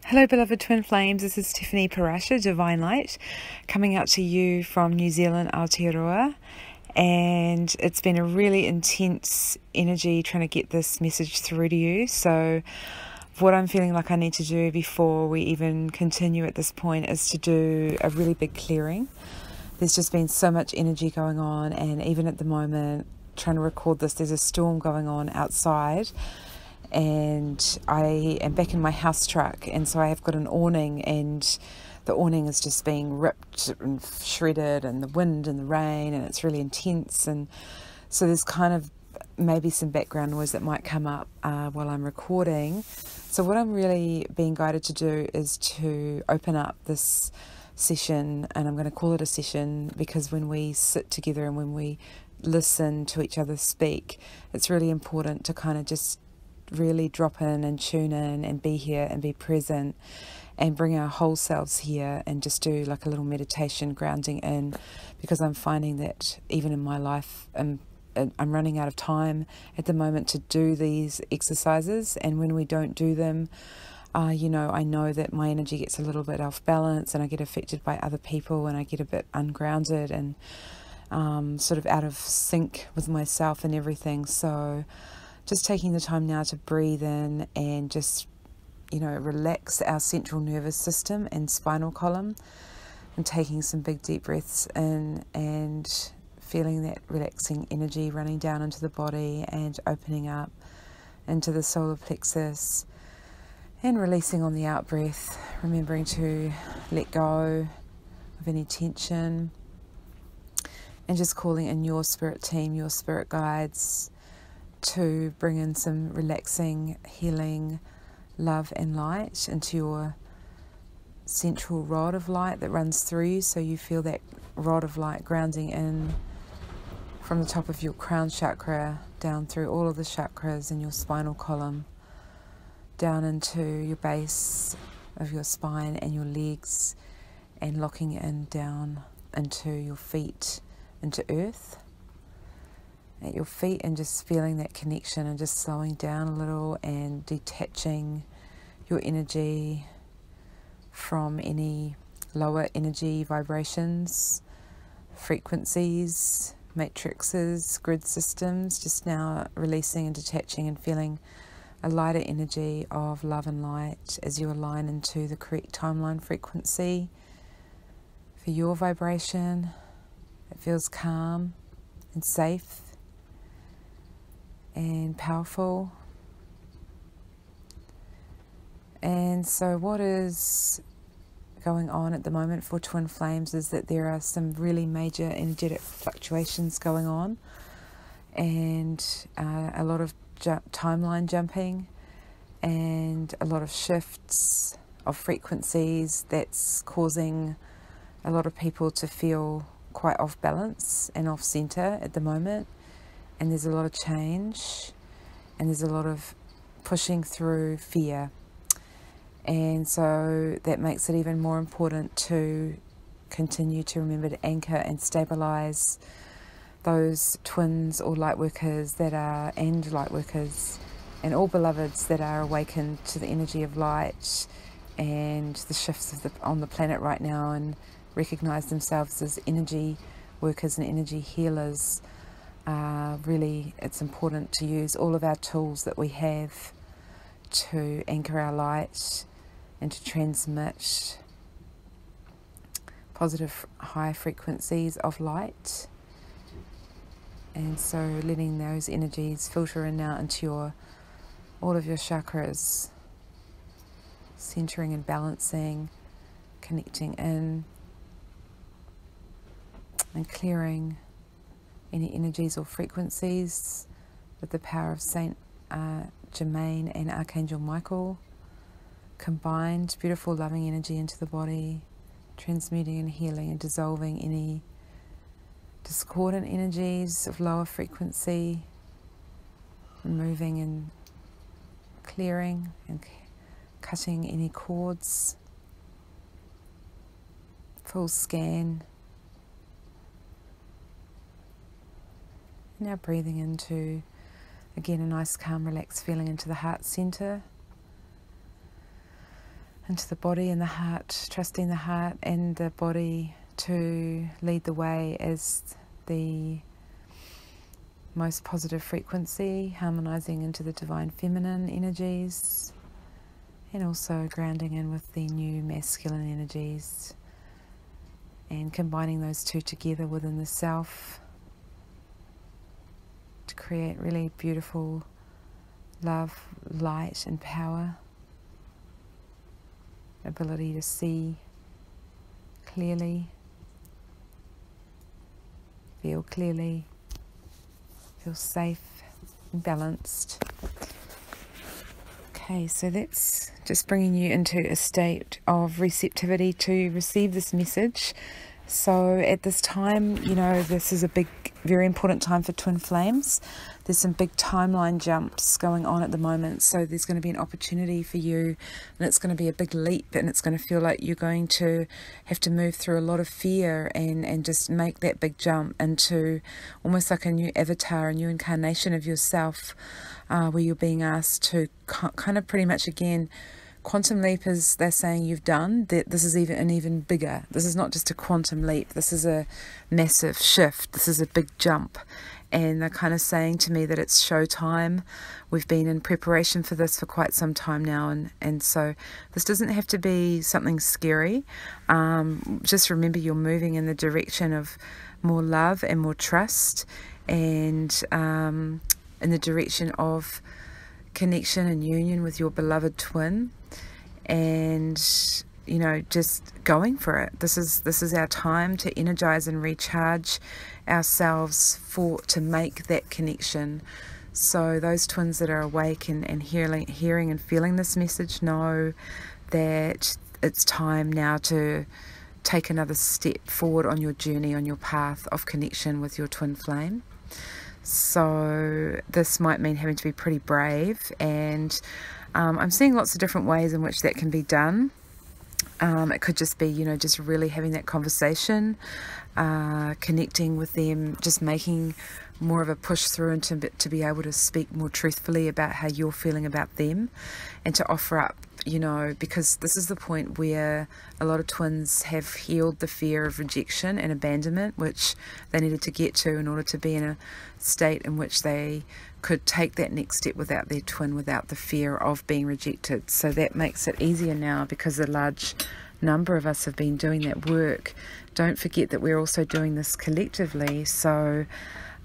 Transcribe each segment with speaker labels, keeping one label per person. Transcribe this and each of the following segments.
Speaker 1: Hello beloved twin flames, this is Tiffany Parasha, Divine Light, coming out to you from New Zealand, Aotearoa, and it's been a really intense energy trying to get this message through to you. So what I'm feeling like I need to do before we even continue at this point is to do a really big clearing. There's just been so much energy going on, and even at the moment, trying to record this, there's a storm going on outside. And I am back in my house truck, and so I have got an awning, and the awning is just being ripped and shredded, and the wind and the rain, and it's really intense. And so there's kind of maybe some background noise that might come up while I'm recording. So what I'm really being guided to do is to open up this session, and I'm going to call it a session because when we sit together and when we listen to each other speak, it's really important to kind of just really drop in and tune in and be here and be present and bring our whole selves here and just do like a little meditation grounding in, because I'm finding that even in my life I'm running out of time at the moment to do these exercises, and when we don't do them, I know that my energy gets a little bit off balance and I get affected by other people and I get a bit ungrounded and sort of out of sync with myself and everything. So just taking the time now to breathe in and just, relax our central nervous system and spinal column, and taking some big deep breaths in and feeling that relaxing energy running down into the body and opening up into the solar plexus, and releasing on the out breath, remembering to let go of any tension, and just calling in your spirit team, your spirit guides, to bring in some relaxing, healing, love and light into your central rod of light that runs through you. So you feel that rod of light grounding in from the top of your crown chakra, down through all of the chakras in your spinal column, down into your base of your spine and your legs, and locking in down into your feet, into earth. At your feet, and just feeling that connection and just slowing down a little and detaching your energy from any lower energy vibrations, frequencies, matrices, grid systems. Just now releasing and detaching and feeling a lighter energy of love and light as you align into the correct timeline frequency for your vibration. It feels calm and safe and powerful. And so what is going on at the moment for twin flames is that there are some really major energetic fluctuations going on, and a lot of timeline jumping and a lot of shifts of frequencies that's causing a lot of people to feel quite off balance and off center at the moment. And there's a lot of change, and there's a lot of pushing through fear. And so that makes it even more important to continue to remember to anchor and stabilize those twins or light workers and light workers and all beloveds that are awakened to the energy of light and the shifts on the planet right now, and recognize themselves as energy workers and energy healers. Really, it's important to use all of our tools that we have to anchor our light and to transmit positive high frequencies of light. And so letting those energies filter in now into all of your chakras, centering and balancing, connecting in and clearing any energies or frequencies with the power of Saint Germain and Archangel Michael combined. Beautiful loving energy into the body, transmuting and healing and dissolving any discordant energies of lower frequency, removing and clearing and cutting any cords. Full scan. Now breathing into, again, a nice calm relaxed feeling into the heart center, into the body and the heart, trusting the heart and the body to lead the way as the most positive frequency, harmonizing into the divine feminine energies, and also grounding in with the new masculine energies, and combining those two together within the self to create really beautiful love, light and power, ability to see clearly, feel clearly, feel safe and balanced. Okay, so that's just bringing you into a state of receptivity to receive this message. So at this time, this is a very important time for twin flames. There's some big timeline jumps going on at the moment, so there's going to be an opportunity for you, and it's going to be a big leap, and it's going to feel like you're going to have to move through a lot of fear and just make that big jump into almost like a new avatar, a new incarnation of yourself, where you're being asked to kind of pretty much again, quantum leap is, they're saying you've done, that this is even bigger. This is not just a quantum leap, this is a massive shift, this is a big jump. And they're kind of saying to me that it's showtime. We've been in preparation for this for quite some time now, and so this doesn't have to be something scary. Just remember you're moving in the direction of more love and more trust, and in the direction of connection and union with your beloved twin, and just going for it. This is our time to energize and recharge ourselves to make that connection. So those twins that are awake and hearing and feeling this message know that it's time now to take another step forward on your journey, on your path of connection with your twin flame. So this might mean having to be pretty brave, and I'm seeing lots of different ways in which that can be done. It could just be, just really having that conversation, connecting with them, just making more of a push through and to be able to speak more truthfully about how you're feeling about them, and to offer up, because this is the point where a lot of twins have healed the fear of rejection and abandonment, which they needed to get to in order to be in a state in which they could take that next step without their twin, without the fear of being rejected. So that makes it easier now, because a large number of us have been doing that work. Don't forget that we're also doing this collectively. So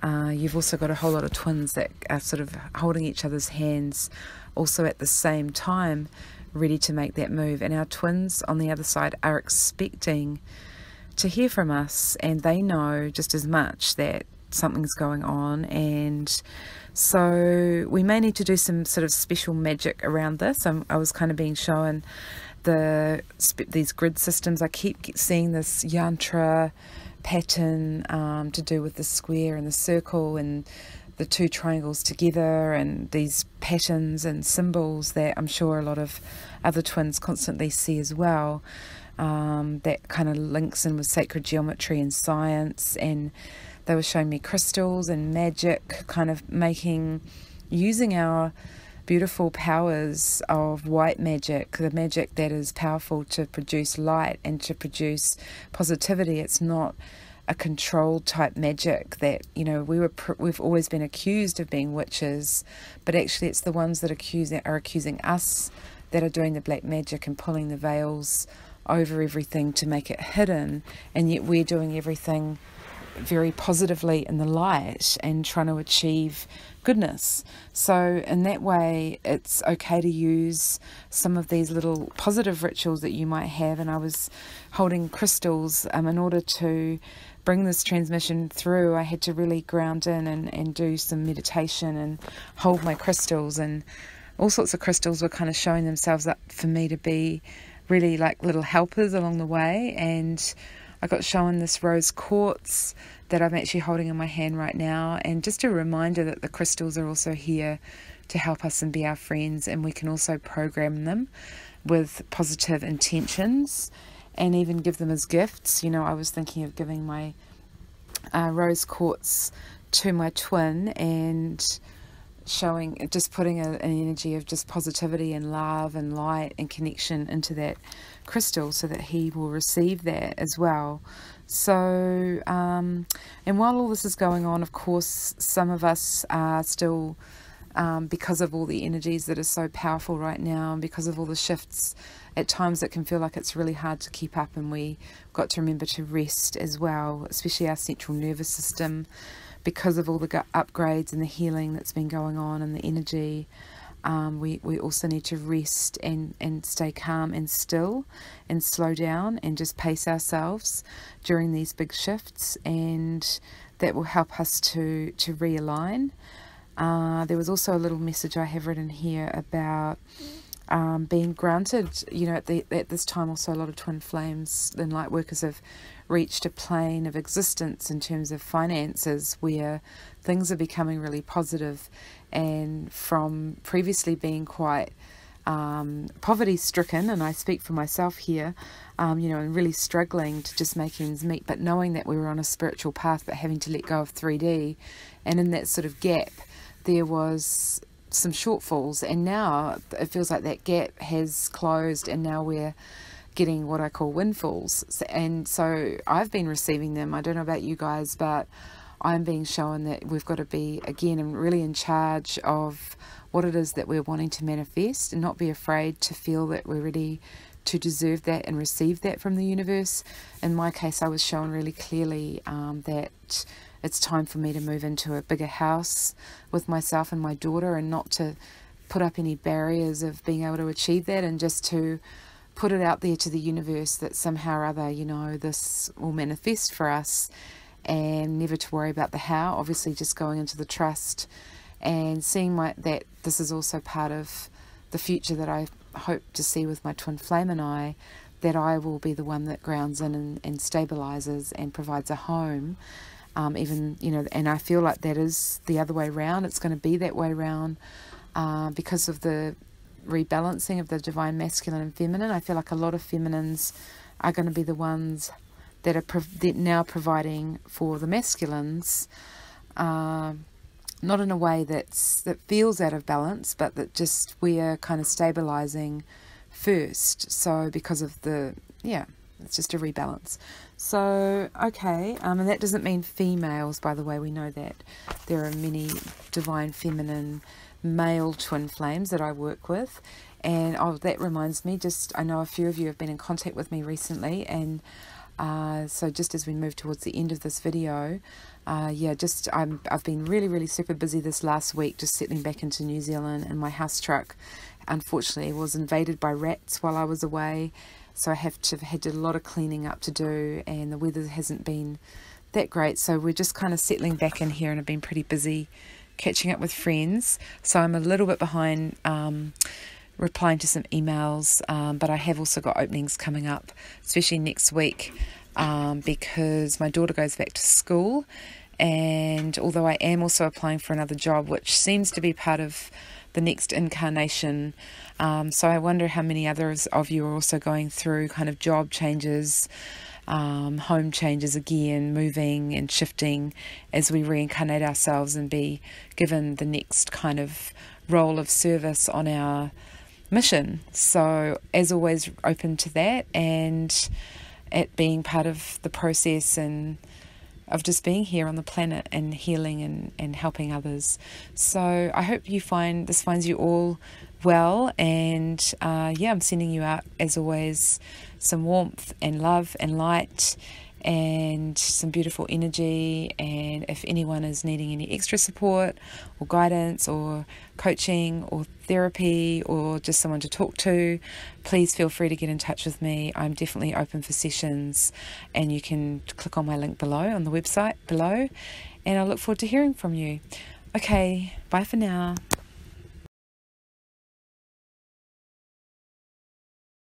Speaker 1: you've also got a whole lot of twins that are sort of holding each other's hands also at the same time, ready to make that move. And our twins on the other side are expecting to hear from us, and they know just as much that something's going on. And so we may need to do some sort of special magic around this. I was kind of being shown these grid systems. I keep seeing this yantra pattern to do with the square and the circle and the two triangles together, and these patterns and symbols that I'm sure a lot of other twins constantly see as well. That kind of links in with sacred geometry and science, and they were showing me crystals and magic, kind of using our beautiful powers of white magic, the magic that is powerful to produce light and to produce positivity. It's not a controlled type magic that, we've always been accused of being witches, but actually it's the ones that are accusing us that are doing the black magic and pulling the veils over everything to make it hidden, and yet we're doing everything very positively in the light and trying to achieve goodness. So in that way, it's okay to use some of these little positive rituals that you might have. And I was holding crystals in order to bring this transmission through. I had to really ground in and do some meditation and hold my crystals, and all sorts of crystals were kind of showing themselves up for me to be really like little helpers along the way. And I got shown this rose quartz that I'm actually holding in my hand right now, and just a reminder that the crystals are also here to help us and be our friends, and we can also program them with positive intentions and even give them as gifts. I was thinking of giving my rose quartz to my twin and showing, just putting an energy of just positivity and love and light and connection into that crystal so that he will receive that as well. So, and while all this is going on, of course, some of us are still, because of all the energies that are so powerful right now, and because of all the shifts, at times it can feel like it's really hard to keep up, and we've got to remember to rest as well, especially our central nervous system, because of all the upgrades and the healing that's been going on and the energy. We also need to rest and stay calm and still and slow down and just pace ourselves during these big shifts, and that will help us to realign. There was also a little message I have written here about being granted, at this time also a lot of twin flames and light workers have reached a plane of existence in terms of finances where things are becoming really positive, and from previously being quite poverty stricken, and I speak for myself here, and really struggling to just make ends meet, but knowing that we were on a spiritual path but having to let go of 3D, and in that sort of gap there was some shortfalls, and now it feels like that gap has closed, and now we're getting what I call windfalls. And so I've been receiving them. I don't know about you guys, but I'm being shown that we've got to be again and really in charge of what it is that we're wanting to manifest, and not be afraid to feel that we're ready to deserve that and receive that from the universe. In my case, I was shown really clearly that it's time for me to move into a bigger house with myself and my daughter, and not to put up any barriers of being able to achieve that, and just to put it out there to the universe that somehow or other, this will manifest for us, and never to worry about the how. Obviously just going into the trust and seeing that this is also part of the future that I hope to see with my twin flame and I, that I will be the one that grounds in and stabilizes and provides a home. And I feel like that is the other way around. It's going to be that way around because of the rebalancing of the divine masculine and feminine. I feel like a lot of feminines are going to be the ones that are now providing for the masculines, not in a way that feels out of balance, but that just we are kind of stabilizing first. So because of it's just a rebalance. So, okay, and that doesn't mean females, by the way. We know that there are many divine feminine male twin flames that I work with. And that reminds me, I know a few of you have been in contact with me recently, and so just as we move towards the end of this video, I've been really, really super busy this last week, just settling back into New Zealand, and my house truck unfortunately was invaded by rats while I was away. So I had a lot of cleaning up to do, and the weather hasn't been that great. So we're just kind of settling back in here, and I've been pretty busy catching up with friends. So I'm a little bit behind replying to some emails, but I have also got openings coming up, especially next week, because my daughter goes back to school. And although I am also applying for another job, which seems to be part of the next incarnation, so I wonder how many others of you are also going through kind of job changes, home changes again, moving and shifting as we reincarnate ourselves and be given the next kind of role of service on our mission. So as always, open to that, and it being part of the process and of just being here on the planet and healing and helping others. So I hope this finds you all well, and I'm sending you out as always some warmth and love and light and some beautiful energy. And if anyone is needing any extra support or guidance or coaching or therapy or just someone to talk to, please feel free to get in touch with me. I'm definitely open for sessions, and you can click on my link below on the website below, and I look forward to hearing from you. Okay, bye for now.